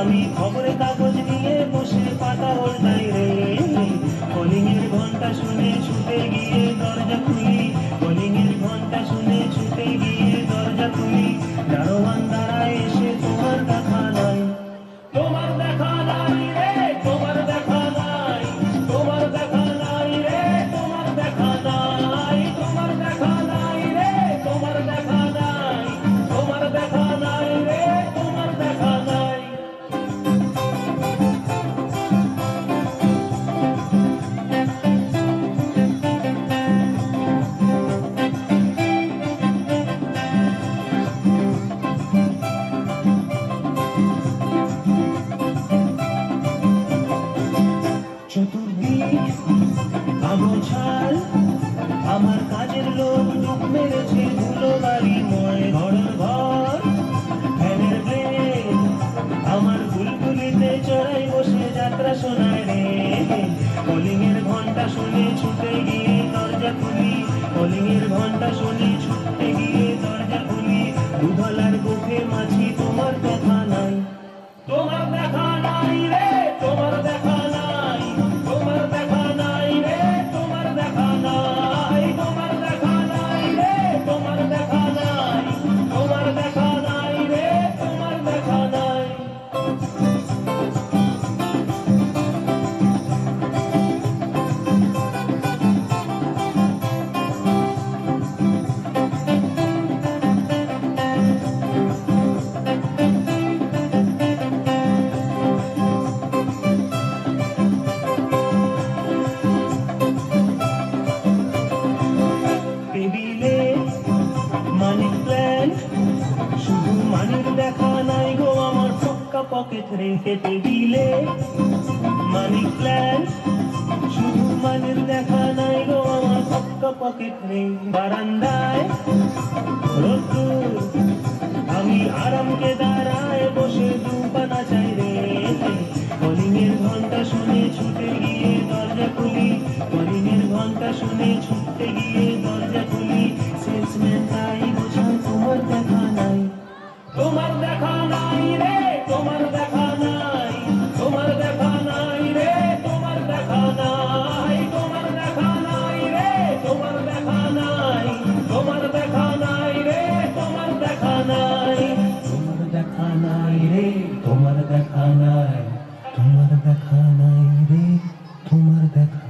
আমি খবরের কাগজ নিয়ে বসে পাতা উল্টাই রে, কলিং এর ঘন্টা শুনে ছুটে গিয়ে দরজা খুলি, কলিং এর ঘন্টা শুনে ছুটে গিয়ে দরজা খুলি, দারোয়ান দাঁড়ায় এসে তোমার দেখা নাই, তোমার দেখা নাই রে, তোমার দেখা নাই, তোমার দেখা নাই রে, তোমার দেখা নাই, তোমার দেখা নাই রে, তোমার দেখা নাই, তোমার দেখা নাই রে, তোমার দেখা নাই। চতুর্দিক আগোছাল, আমার কাজের লোক ডুব মেরেছে ধুলো বাড়ি ময় ঘরের ঘর, ফ্যানের ব্লেড আমার বুলবুলিতে চড়াই বসে যাত্রা শোনায় রে, কলিং এর ঘন্টা শুনে ছুটে গিয়ে দরজা খুলি, কলিং এর ঘন্টা শুনে ছুটে গিয়ে দরজা খুলি, দুধলার গোফে মাছি তোমার দেখা নাই, তোমার দেখা নাই রে, তোমার দেখা নাই, তোমার দেখা নাই রে, তোমার দেখা নাই, তোমার দেখা নাই রে, তোমার দেখা নাই, তোমার দেখা নাই রে, তোমার দেখা নাই। টেবিলে মানি প্ল্যান্ট, শুধু মানির দেখা নাই গো আমার ফক্কা পকেট রেখে, টেবিলে মানি প্ল্যান্ট, শুধু মানির দেখা নাই গো আমার ফক্কা পকেট রে, বারান্দায় রোদ্দুর আমি আরামকে দাঁড়ায় বসে দুপানা চাই রে, কলিং এর ঘন্টা শুনে ছুটে গিয়ে দরজা খুলি, কলিং এর ঘন্টা শুনে ছুটে গিয়ে দরজা খুলি, সেলসম্যান তাই বোঝায় তোমার দেখা নাই, তোমার দেখা নাই রে, তোমার দেখা নাই, তোমার দেখা নাই রে, তোমার দেখা নাই, তোমার দেখা নাই রে, তোমার দেখা নাই, তোমার দেখা নাই রে, তোমার দেখা নাই, তোমার দেখা নাই রে, তোমার দেখা নাই, তোমার দেখা নাই রে, তোমার দেখা